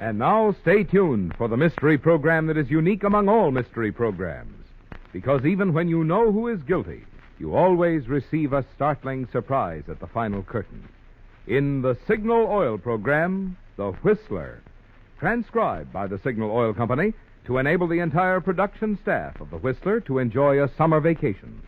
And now stay tuned for the mystery program that is unique among all mystery programs. Because even when you know who is guilty, you always receive a startling surprise at the final curtain. In the Signal Oil program, The Whistler, transcribed by the Signal Oil Company to enable the entire production staff of The Whistler to enjoy a summer vacation.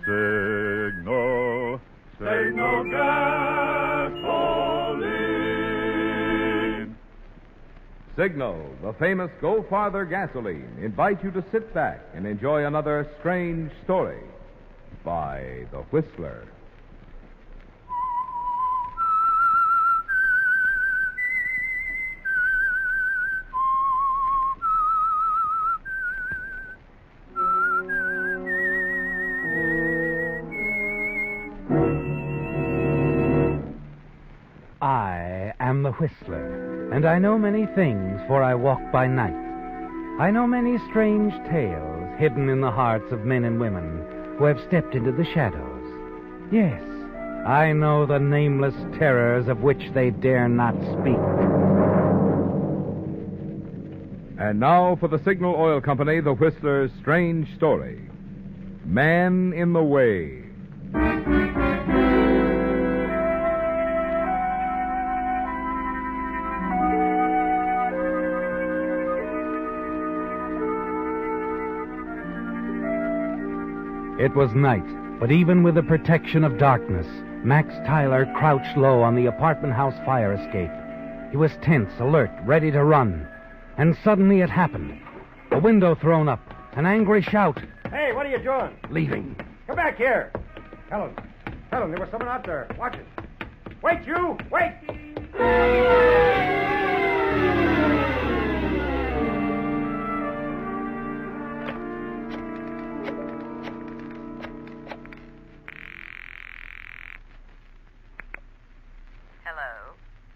Signal. Signal gasoline. Signal, the famous Go Farther gasoline, invite you to sit back and enjoy another strange story by The Whistler. I am the Whistler, and I know many things, for I walk by night. I know many strange tales hidden in the hearts of men and women who have stepped into the shadows. Yes, I know the nameless terrors of which they dare not speak. And now for the Signal Oil Company, The Whistler's strange story, Man in the Way. It was night, but even with the protection of darkness, Max Tyler crouched low on the apartment house fire escape. He was tense, alert, ready to run. And suddenly it happened. A window thrown up, an angry shout. Hey, what are you doing? Leaving. Come back here. Helen, there was someone out there. Watch it. Wait, you! Wait!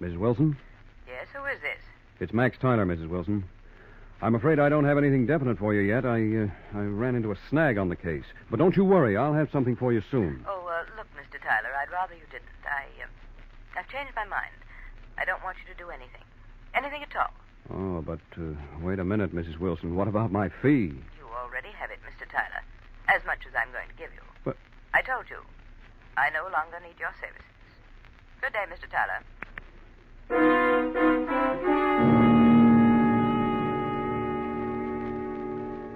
Mrs. Wilson? Yes, who is this? It's Max Tyler, Mrs. Wilson. I'm afraid I don't have anything definite for you yet. I ran into a snag on the case. But don't you worry. I'll have something for you soon. Oh, look, Mr. Tyler, I'd rather you didn't. I've changed my mind. I don't want you to do anything. Anything at all. Oh, but wait a minute, Mrs. Wilson. What about my fee? You already have it, Mr. Tyler. As much as I'm going to give you. But I told you. I no longer need your services. Good day, Mr. Tyler.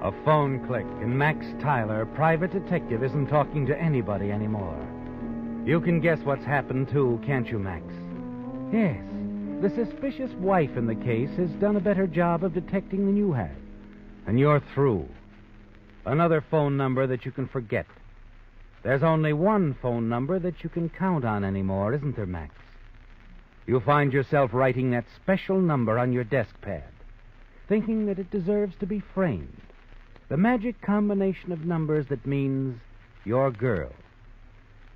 A phone click, and Max Tyler, private detective, isn't talking to anybody anymore. You can guess what's happened, too, can't you, Max? Yes, the suspicious wife in the case has done a better job of detecting than you have. And you're through. Another phone number that you can forget. There's only one phone number that you can count on anymore, isn't there, Max? You find yourself writing that special number on your desk pad, thinking that it deserves to be framed. The magic combination of numbers that means your girl.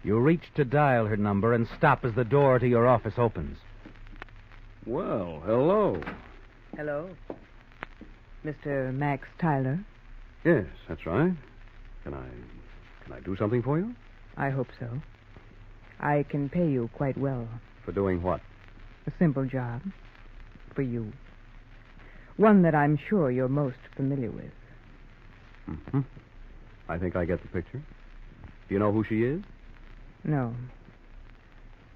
You reach to dial her number and stop as the door to your office opens. Well, hello. Hello. Mr. Max Tyler? Yes, that's right. Can I do something for you? I hope so. I can pay you quite well. For doing what? A simple job. For you. One that I'm sure you're most familiar with. Mm-hmm. I think I get the picture. Do you know who she is? No.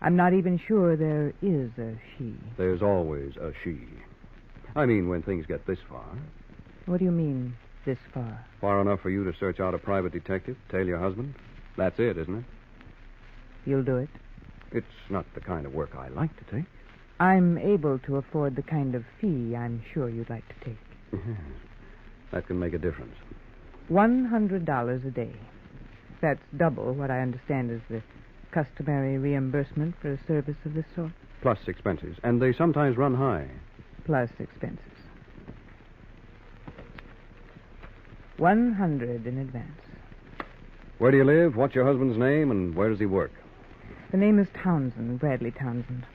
I'm not even sure there is a she. There's always a she. I mean, when things get this far. What do you mean, this far? Far enough for you to search out a private detective, tail your husband? That's it, isn't it? You'll do it? It's not the kind of work I like to take. I'm able to afford the kind of fee I'm sure you'd like to take. Yes. That can make a difference. $100 a day. That's double what I understand is the customary reimbursement for a service of this sort. Plus expenses. And they sometimes run high. Plus expenses. 100 in advance. Where do you live? What's your husband's name? And where does he work? The name is Townsend, Bradley Townsend.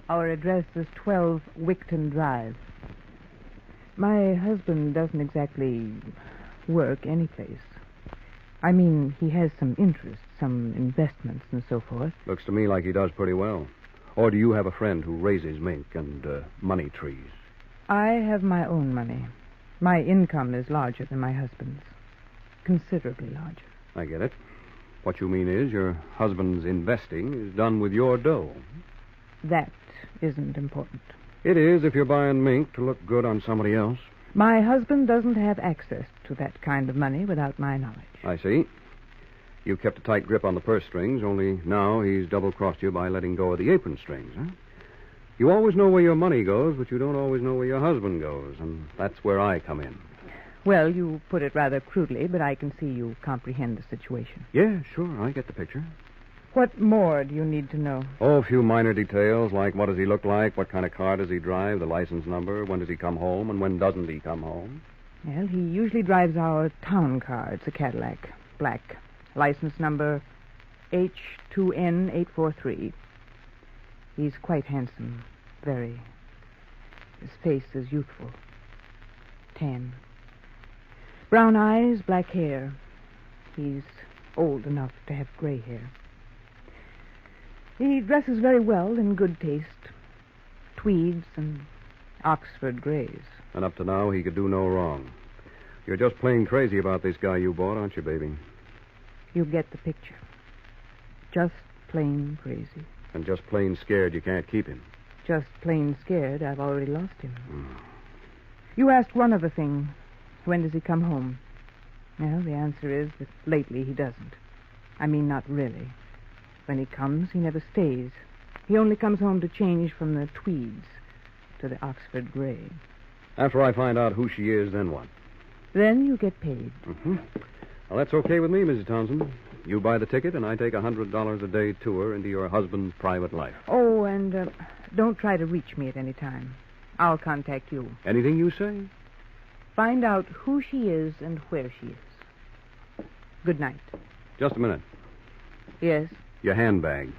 Our address is 12 Wickton Drive. My husband doesn't exactly work anyplace. I mean, he has some interests, some investments and so forth. Looks to me like he does pretty well. Or do you have a friend who raises mink and money trees? I have my own money. My income is larger than my husband's. Considerably larger. I get it. What you mean is your husband's investing is done with your dough. That isn't important. It is if you're buying mink to look good on somebody else. My husband doesn't have access to that kind of money without my knowledge. I see. You've kept a tight grip on the purse strings, only now he's double-crossed you by letting go of the apron strings, huh? You always know where your money goes, but you don't always know where your husband goes, and that's where I come in. Well, you put it rather crudely, but I can see you comprehend the situation. Yeah, sure, I get the picture. What more do you need to know? Oh, a few minor details, like what does he look like, what kind of car does he drive, the license number, when does he come home, and when doesn't he come home? Well, he usually drives our town car. It's a Cadillac, black. License number H2N843. He's quite handsome, very. His face is youthful. Tan. Brown eyes, black hair. He's old enough to have gray hair. He dresses very well, in good taste. Tweeds and Oxford grays. And up to now, he could do no wrong. You're just plain crazy about this guy you bought, aren't you, baby? You get the picture. Just plain crazy. And just plain scared you can't keep him. Just plain scared I've already lost him. You asked one other thing. When does he come home? Well, the answer is that lately he doesn't. I mean, not really. When he comes, he never stays. He only comes home to change from the tweeds to the Oxford gray. After I find out who she is, then what? Then you get paid. Mm-hmm. Well, that's okay with me, Mrs. Townsend. You buy the ticket, and I take a $100 a day tour into your husband's private life. Oh, and don't try to reach me at any time. I'll contact you. Anything you say? Find out who she is and where she is. Good night. Just a minute. Yes, Your handbag.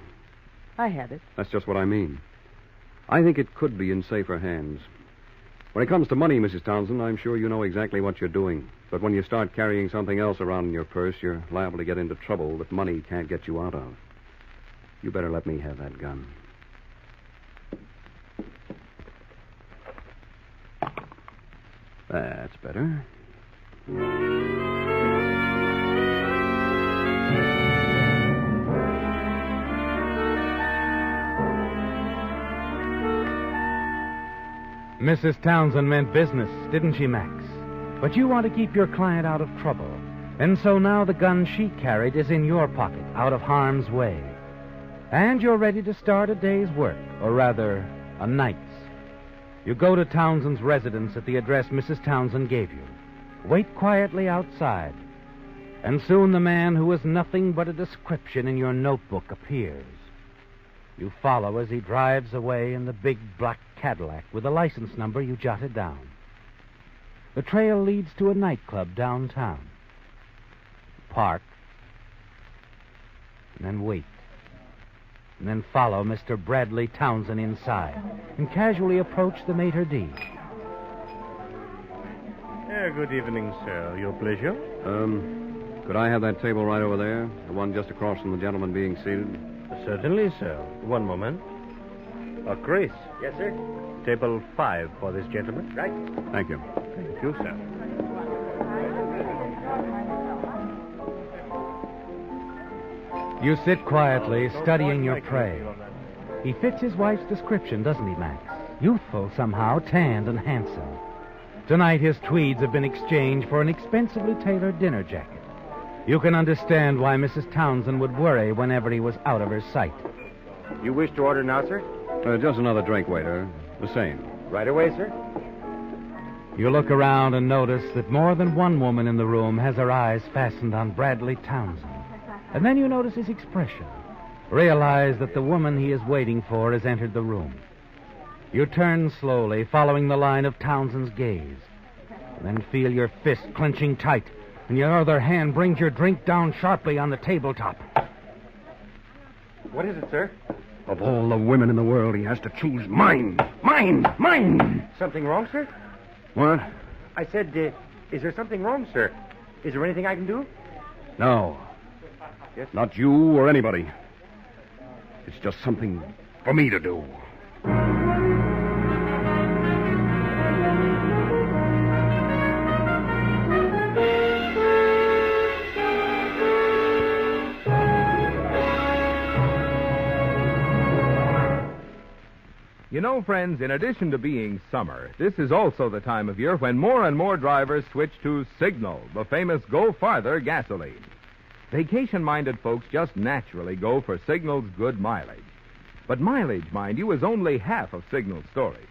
I have it. That's just what I mean. I think it could be in safer hands. When it comes to money, Mrs. Townsend, I'm sure you know exactly what you're doing. But when you start carrying something else around in your purse, you're liable to get into trouble that money can't get you out of. You better let me have that gun. That's better. Mrs. Townsend meant business, didn't she, Max? But you want to keep your client out of trouble. And so now the gun she carried is in your pocket, out of harm's way. And you're ready to start a day's work, or rather, a night's. You go to Townsend's residence at the address Mrs. Townsend gave you. Wait quietly outside. And soon the man who is nothing but a description in your notebook appears. You follow as he drives away in the big black Cadillac with the license number you jotted down. The trail leads to a nightclub downtown. Park. And then wait. And then follow Mr. Bradley Townsend inside and casually approach the maitre d'. Good evening, sir. Your pleasure? Could I have that table right over there? The one just across from the gentleman being seated? Certainly, sir. One moment. Chris. Yes, sir? Table 5 for this gentleman. Right. Thank you. Thank you, sir. You sit quietly, studying your prey. He fits his wife's description, doesn't he, Max? Youthful somehow, tanned and handsome. Tonight his tweeds have been exchanged for an expensively tailored dinner jacket. You can understand why Mrs. Townsend would worry whenever he was out of her sight. You wish to order now, sir? Just another drink, waiter. The same. Right away, sir. You look around and notice that more than one woman in the room has her eyes fastened on Bradley Townsend. And then you notice his expression. Realize that the woman he is waiting for has entered the room. You turn slowly, following the line of Townsend's gaze. And then feel your fist clenching tight, and your other hand brings your drink down sharply on the tabletop. What is it, sir? Of all the women in the world, he has to choose mine. Mine! Something wrong, sir? What? I said, is there something wrong, sir? Is there anything I can do? No. Yes? Not you or anybody. It's just something for me to do. You know, friends, in addition to being summer, this is also the time of year when more and more drivers switch to Signal, the famous Go Farther gasoline. Vacation-minded folks just naturally go for Signal's good mileage. But mileage, mind you, is only half of Signal's story.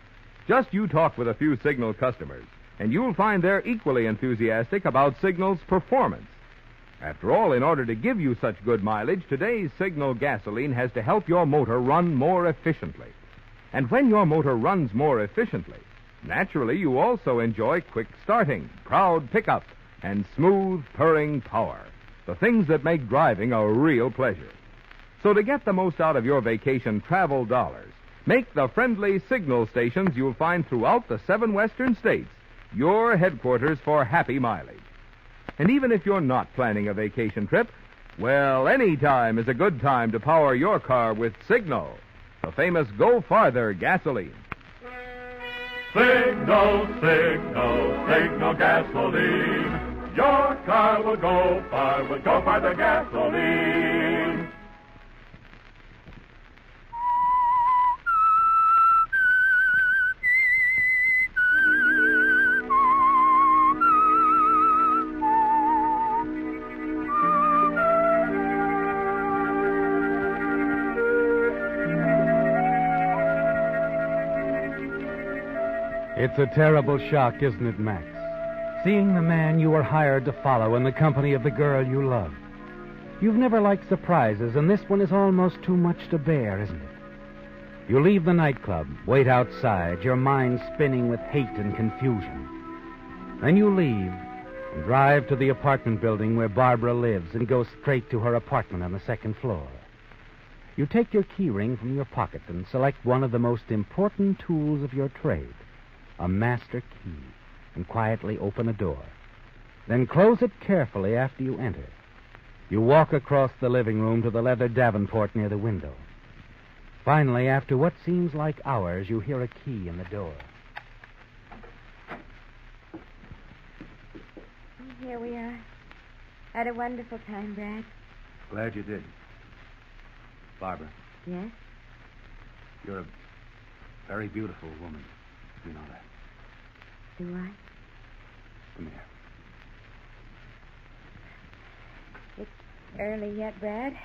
Just you talk with a few Signal customers, and you'll find they're equally enthusiastic about Signal's performance. After all, in order to give you such good mileage, today's Signal gasoline has to help your motor run more efficiently. And when your motor runs more efficiently, naturally you also enjoy quick starting, proud pickup, and smooth, purring power. The things that make driving a real pleasure. So to get the most out of your vacation travel dollars, make the friendly Signal stations you'll find throughout the 7 western states your headquarters for happy mileage. And even if you're not planning a vacation trip, well, any time is a good time to power your car with Signal, the famous Go Farther gasoline. Signal, signal, signal gasoline. Your car will go far with Go Farther gasoline. It's a terrible shock, isn't it, Max? Seeing the man you were hired to follow in the company of the girl you love. You've never liked surprises, and this one is almost too much to bear, isn't it? You leave the nightclub, wait outside, your mind spinning with hate and confusion. Then you leave and drive to the apartment building where Barbara lives and go straight to her apartment on the 2nd floor. You take your key ring from your pocket and select one of the most important tools of your trade, a master key, and quietly open a door. Then close it carefully after you enter. You walk across the living room to the leather davenport near the window. Finally, after what seems like hours, you hear a key in the door. Here we are. Had a wonderful time, Brad. Glad you did. Barbara, Yes? you're a very beautiful woman. You know that. Do I? Come here. It's early yet, Brad.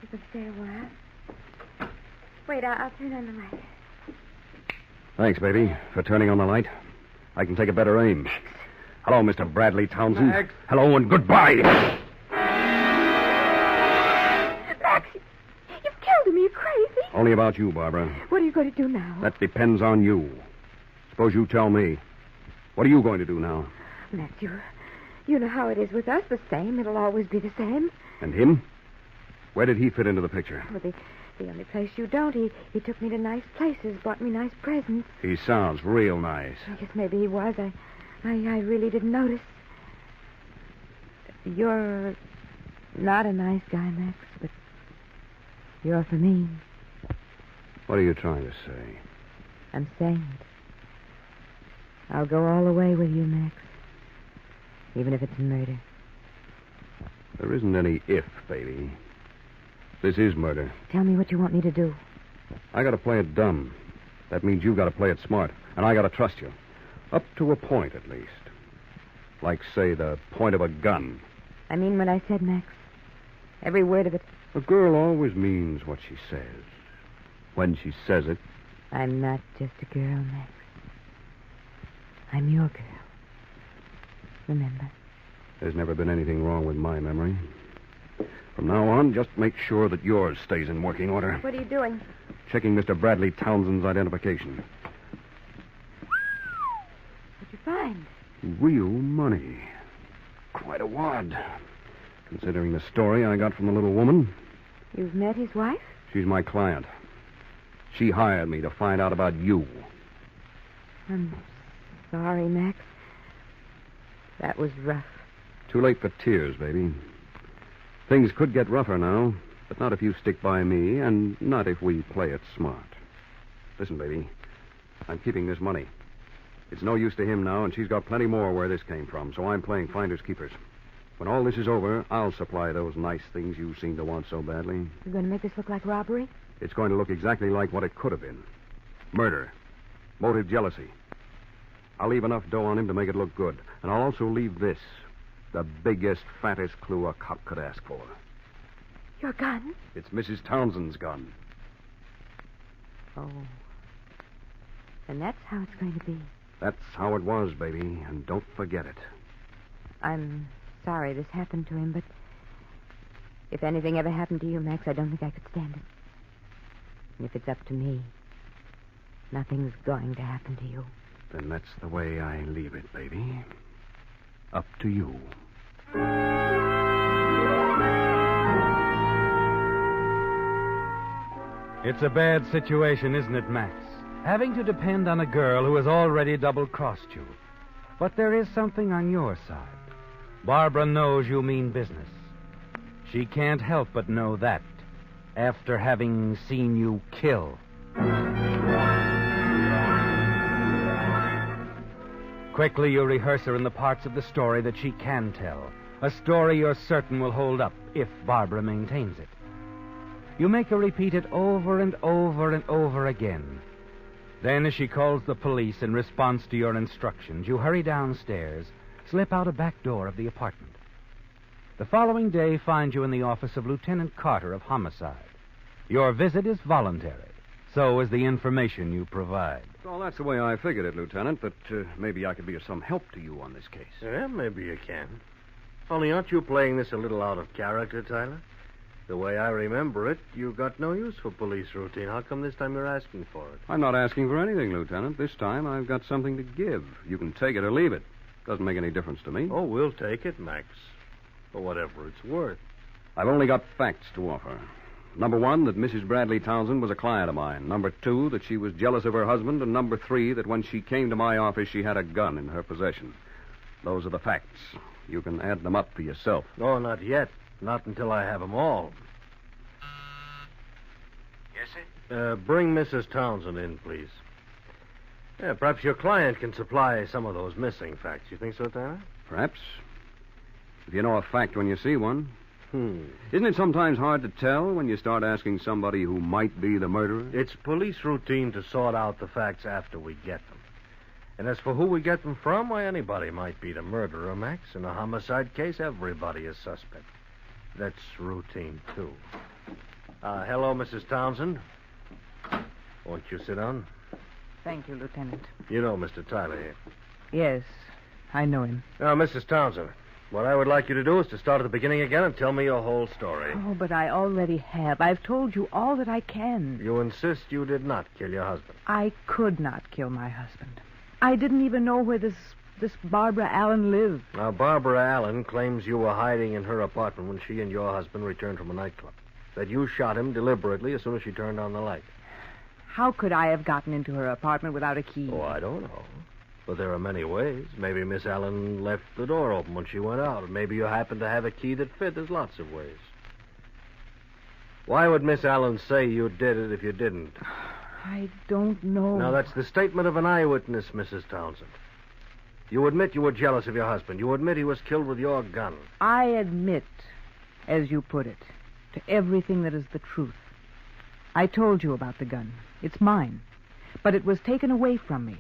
You can stay a while. Wait, I'll turn on the light. Thanks, baby, for turning on the light. I can take a better aim. Hello, Mr. Bradley Townsend. Max. Hello and goodbye. Max, you've killed him. Are you crazy? Only about you, Barbara. What are you going to do now? That depends on you. Suppose you tell me. What are you going to do now? Max, you know how it is with us. The same. It'll always be the same. And him? Where did he fit into the picture? Well, the only place you don't. He took me to nice places, bought me nice presents. He sounds real nice. I guess maybe he was. I really didn't notice. You're not a nice guy, Max, but you're for me. What are you trying to say? I'm saying it. I'll go all the way with you, Max. Even if it's murder. There isn't any if, baby. This is murder. Tell me what you want me to do. I gotta play it dumb. That means you gotta play it smart. And I gotta trust you. Up to a point, at least. Like, say, the point of a gun. I mean what I said, Max. Every word of it. A girl always means what she says. When she says it. I'm not just a girl, Max. I'm your girl. Remember? There's never been anything wrong with my memory. From now on, just make sure that yours stays in working order. What are you doing? Checking Mr. Bradley Townsend's identification. What'd you find? Real money. Quite a wad. Considering the story I got from the little woman. You've met his wife? She's my client. She hired me to find out about you. I'm sorry, Max. That was rough. Too late for tears, baby. Things could get rougher now, but not if you stick by me, and not if we play it smart. Listen, baby, I'm keeping this money. It's no use to him now, and she's got plenty more where this came from, so I'm playing finders keepers. When all this is over, I'll supply those nice things you seem to want so badly. You're going to make this look like robbery? It's going to look exactly like what it could have been. Murder. Motive jealousy. I'll leave enough dough on him to make it look good. And I'll also leave this. The biggest, fattest clue a cop could ask for. Your gun? It's Mrs. Townsend's gun. Oh. And that's how it's going to be. That's how it was, baby, and don't forget it. I'm sorry this happened to him, but if anything ever happened to you, Max, I don't think I could stand it. And if it's up to me, nothing's going to happen to you. Then that's the way I leave it, baby. Up to you. It's a bad situation, isn't it, Max? Having to depend on a girl who has already double-crossed you. But there is something on your side. Barbara knows you mean business. She can't help but know that after having seen you kill. Quickly you rehearse her in the parts of the story that she can tell. A story you're certain will hold up if Barbara maintains it. You make her repeat it over and over and over again. Then, as she calls the police in response to your instructions, you hurry downstairs, slip out a back door of the apartment. The following day finds you in the office of Lieutenant Carter of Homicide. Your visit is voluntary. So is the information you provide. Well, that's the way I figured it, Lieutenant, but maybe I could be of some help to you on this case. Yeah, maybe you can. Only aren't you playing this a little out of character, Tyler? The way I remember it, you've got no use for police routine. How come this time you're asking for it? I'm not asking for anything, Lieutenant. This time I've got something to give. You can take it or leave it. Doesn't make any difference to me. Oh, we'll take it, Max. For whatever it's worth. I've only got facts to offer. Number 1, that Mrs. Bradley Townsend was a client of mine. Number 2, that she was jealous of her husband. And number 3, that when she came to my office, she had a gun in her possession. Those are the facts. You can add them up for yourself. No, not yet. Not until I have them all. Yes, sir? Bring Mrs. Townsend in, please. Yeah, perhaps your client can supply some of those missing facts. You think so, Tyler? Perhaps. If you know a fact when you see one. Isn't it sometimes hard to tell when you start asking somebody who might be the murderer? It's police routine to sort out the facts after we get them. And as for who we get them from, why, anybody might be the murderer, Max. In a homicide case, everybody is suspect. That's routine, too. Hello, Mrs. Townsend. Won't you sit down? Thank you, Lieutenant. You know Mr. Tyler here. Yes, I know him. Now, Mrs. Townsend, what I would like you to do is to start at the beginning again and tell me your whole story. Oh, but I already have. I've told you all that I can. You insist you did not kill your husband. I could not kill my husband. I didn't even know where this Barbara Allen lived. Now, Barbara Allen claims you were hiding in her apartment when she and your husband returned from a nightclub. That you shot him deliberately as soon as she turned on the light. How could I have gotten into her apartment without a key? Oh, I don't know. But there are many ways. Maybe Miss Allen left the door open when she went out. Or maybe you happened to have a key that fit. There's lots of ways. Why would Miss Allen say you did it if you didn't? I don't know. Now, that's the statement of an eyewitness, Mrs. Townsend. You admit you were jealous of your husband. You admit he was killed with your gun. I admit, as you put it, to everything that is the truth. I told you about the gun. It's mine. But it was taken away from me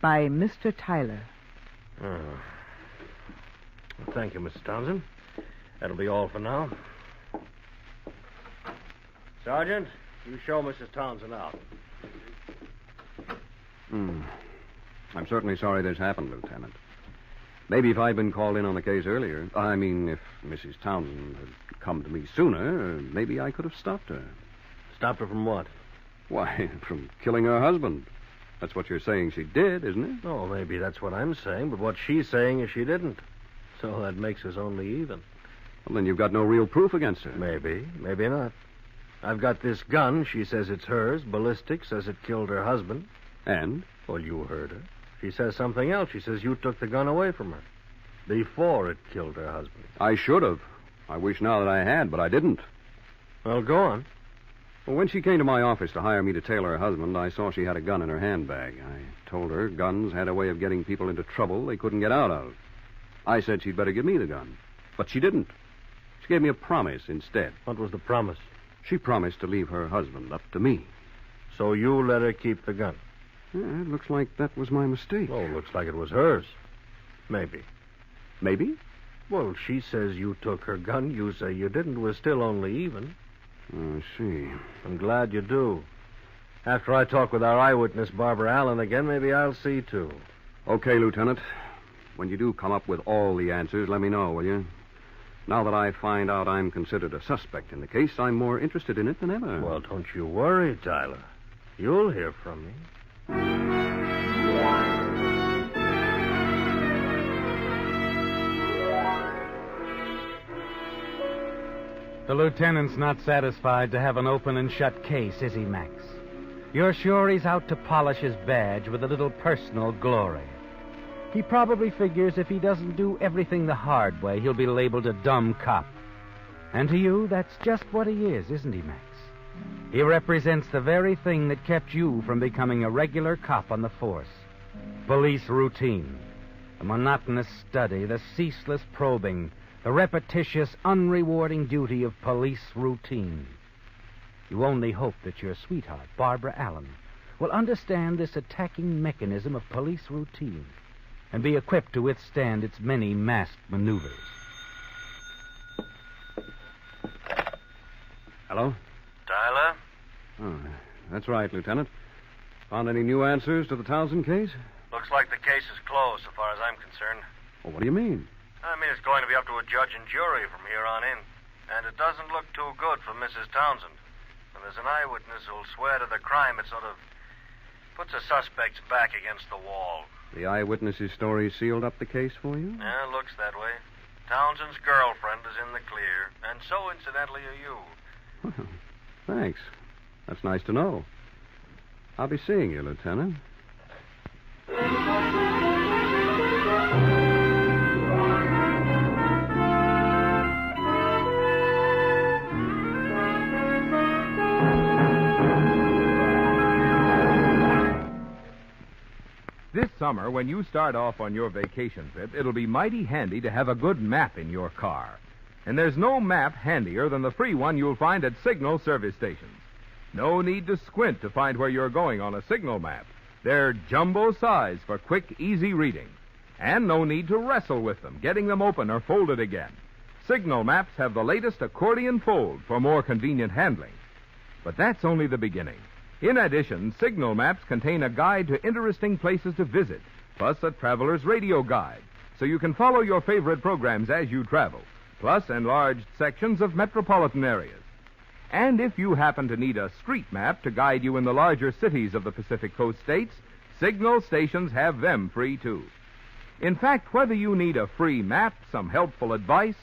by Mr. Tyler. Oh. Well, thank you, Mrs. Townsend. That'll be all for now. Sergeant, you show Mrs. Townsend out. I'm certainly sorry this happened, Lieutenant. Maybe if I'd been called in on the case earlier, I mean, if Mrs. Townsend had come to me sooner, maybe I could have stopped her. Stopped her from what? Why, from killing her husband. That's what you're saying she did, isn't it? Oh, maybe that's what I'm saying, but what she's saying is she didn't. So that makes us only even. Well, then you've got no real proof against her. Maybe, maybe not. I've got this gun. She says it's hers. Ballistics says it killed her husband. And? Well, you heard her. She says something else. She says you took the gun away from her before it killed her husband. I should have. I wish now that I had, but I didn't. Well, go on. Well, when she came to my office to hire me to tail her husband, I saw she had a gun in her handbag. I told her guns had a way of getting people into trouble they couldn't get out of. I said she'd better give me the gun. But she didn't. She gave me a promise instead. What was the promise? She promised to leave her husband up to me. So you let her keep the gun? Yeah, it looks like that was my mistake. Oh, looks like it was hers. Maybe. Maybe? Well, she says you took her gun. You say you didn't. We're still only even. I see. I'm glad you do. After I talk with our eyewitness, Barbara Allen, again, maybe I'll see, too. Okay, Lieutenant. When you do come up with all the answers, let me know, will you? Now that I find out I'm considered a suspect in the case, I'm more interested in it than ever. Well, don't you worry, Tyler. You'll hear from me. The lieutenant's not satisfied to have an open and shut case, is he, Max? You're sure he's out to polish his badge with a little personal glory. He probably figures if he doesn't do everything the hard way, he'll be labeled a dumb cop. And to you, that's just what he is, isn't he, Max? He represents the very thing that kept you from becoming a regular cop on the force. Police routine. The monotonous study, the ceaseless probing, the repetitious, unrewarding duty of police routine. You only hope that your sweetheart, Barbara Allen, will understand this attacking mechanism of police routine and be equipped to withstand its many masked maneuvers. Hello? Tyler? Oh, that's right, Lieutenant. Found any new answers to the Townsend case? Looks like the case is closed, so far as I'm concerned. Well, what do you mean? I mean, it's going to be up to a judge and jury from here on in. And it doesn't look too good for Mrs. Townsend. When there's an eyewitness who'll swear to the crime, it sort of puts a suspect's back against the wall. The eyewitness's story sealed up the case for you? Yeah, it looks that way. Townsend's girlfriend is in the clear, and so, incidentally, are you. Well, thanks. That's nice to know. I'll be seeing you, Lieutenant. This summer, when you start off on your vacation trip, it'll be mighty handy to have a good map in your car. And there's no map handier than the free one you'll find at Signal service stations. No need to squint to find where you're going on a Signal map. They're jumbo size for quick, easy reading. And no need to wrestle with them, getting them open or folded again. Signal maps have the latest accordion fold for more convenient handling. But that's only the beginning. In addition, Signal maps contain a guide to interesting places to visit, plus a traveler's radio guide, so you can follow your favorite programs as you travel, plus enlarged sections of metropolitan areas. And if you happen to need a street map to guide you in the larger cities of the Pacific Coast states, Signal stations have them free, too. In fact, whether you need a free map, some helpful advice,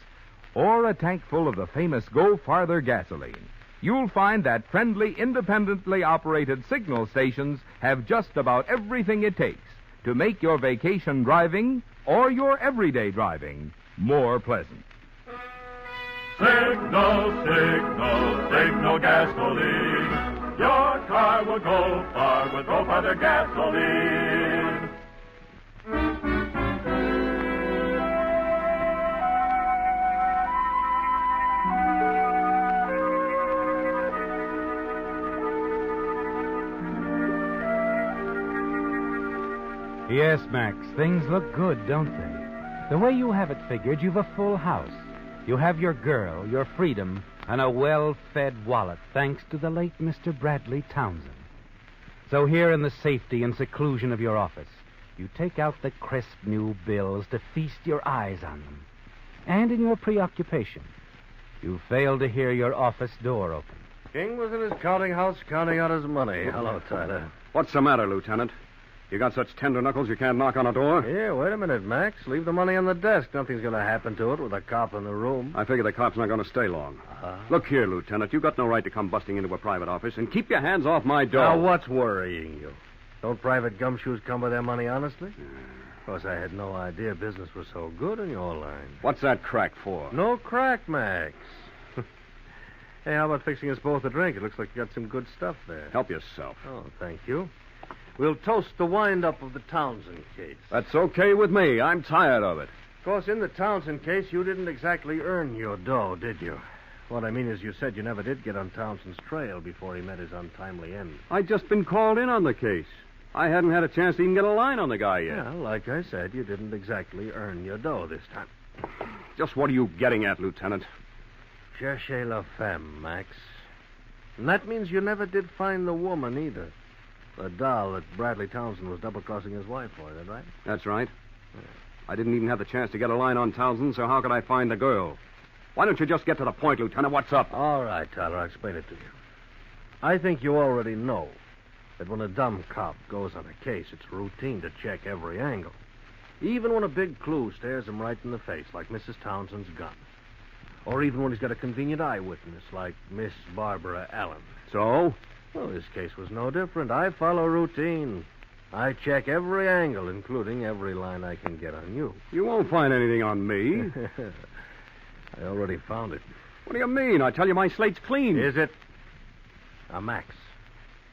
or a tank full of the famous Go Farther gasoline, you'll find that friendly, independently operated Signal stations have just about everything it takes to make your vacation driving or your everyday driving more pleasant. Signal, signal, signal gasoline. Your car will go far with Go Farther gasoline. Yes, Max, things look good, don't they? The way you have it figured, you've a full house. You have your girl, your freedom, and a well-fed wallet, thanks to the late Mr. Bradley Townsend. So here in the safety and seclusion of your office, you take out the crisp new bills to feast your eyes on them. And in your preoccupation, you fail to hear your office door open. King was in his counting house counting out his money. Hello, Tyler. What's the matter, Lieutenant? You got such tender knuckles you can't knock on a door? Here, wait a minute, Max. Leave the money on the desk. Nothing's going to happen to it with a cop in the room. I figure the cop's not going to stay long. Look here, Lieutenant. You got no right to come busting into a private office, and keep your hands off my door. Now, what's worrying you? Don't private gumshoes come by their money honestly? Of course, I had no idea business was so good in your line. What's that crack for? No crack, Max. Hey, how about fixing us both a drink? It looks like you got some good stuff there. Help yourself. Oh, thank you. We'll toast the wind-up of the Townsend case. That's okay with me. I'm tired of it. Of course, in the Townsend case, you didn't exactly earn your dough, did you? What I mean is you said you never did get on Townsend's trail before he met his untimely end. I'd just been called in on the case. I hadn't had a chance to even get a line on the guy yet. Yeah, like I said, you didn't exactly earn your dough this time. Just what are you getting at, Lieutenant? Cherchez la femme, Max. And that means you never did find the woman either. The doll that Bradley Townsend was double-crossing his wife for, is that right? That's right. I didn't even have the chance to get a line on Townsend, so how could I find the girl? Why don't you just get to the point, Lieutenant? What's up? All right, Tyler, I'll explain it to you. I think you already know that when a dumb cop goes on a case, it's routine to check every angle. Even when a big clue stares him right in the face, like Mrs. Townsend's gun. Or even when he's got a convenient eyewitness, like Miss Barbara Allen. So? Well, this case was no different. I follow routine. I check every angle, including every line I can get on you. You won't find anything on me. I already found it. What do you mean? I tell you my slate's clean. Is it? Now, Max,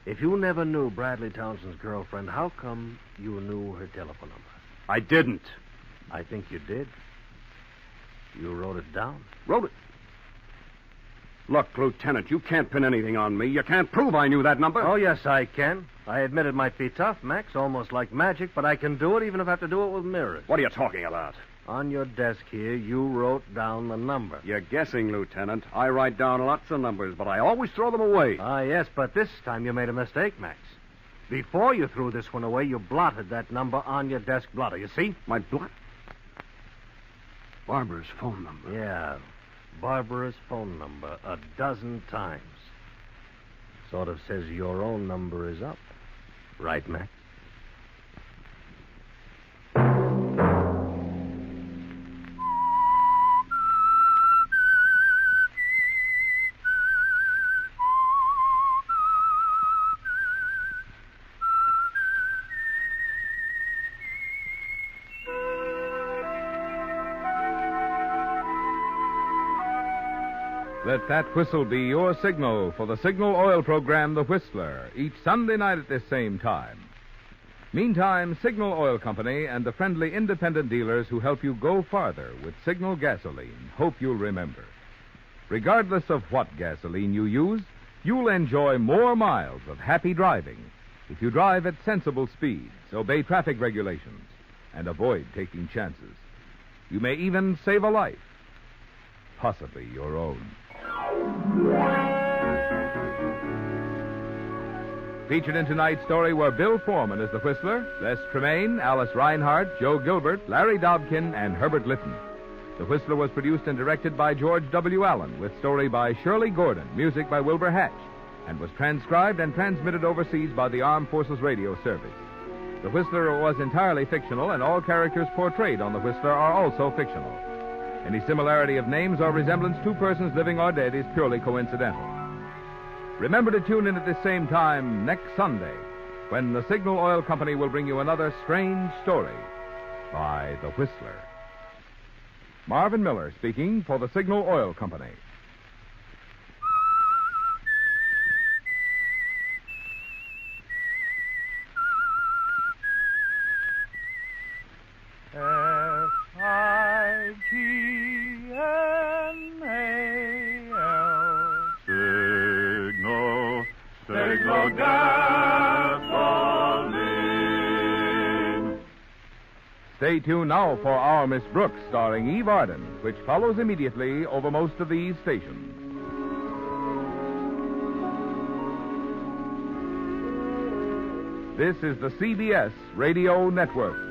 if you never knew Bradley Townsend's girlfriend, how come you knew her telephone number? I didn't. I think you did. You wrote it down. Wrote it? Look, Lieutenant, you can't pin anything on me. You can't prove I knew that number. Oh, yes, I can. I admit it might be tough, Max, almost like magic, but I can do it even if I have to do it with mirrors. What are you talking about? On your desk here, you wrote down the number. You're guessing, Lieutenant. I write down lots of numbers, but I always throw them away. Ah, yes, but this time you made a mistake, Max. Before you threw this one away, you blotted that number on your desk blotter. You see? My blot? Barbara's phone number. Yeah, Barbara's phone number 12 times. Sort of says your own number is up. Right, Max? Let that whistle be your signal for the Signal Oil program, The Whistler, each Sunday night at this same time. Meantime, Signal Oil Company and the friendly independent dealers who help you go farther with Signal gasoline hope you'll remember. Regardless of what gasoline you use, you'll enjoy more miles of happy driving if you drive at sensible speeds, obey traffic regulations, and avoid taking chances. You may even save a life, possibly your own. Featured in tonight's story were Bill Foreman as the Whistler, Les Tremaine, Alice Reinhardt, Joe Gilbert, Larry Dobkin, and Herbert Litton. The Whistler was produced and directed by George W. Allen, with story by Shirley Gordon, music by Wilbur Hatch, and was transcribed and transmitted overseas by the Armed Forces Radio Service. The Whistler was entirely fictional, and all characters portrayed on The Whistler are also fictional. Any similarity of names or resemblance to persons living or dead is purely coincidental. Remember to tune in at this same time next Sunday, when the Signal Oil Company will bring you another strange story by The Whistler. Marvin Miller speaking for the Signal Oil Company. Stay tuned now for Our Miss Brooks, starring Eve Arden, which follows immediately over most of these stations. This is the CBS Radio Network.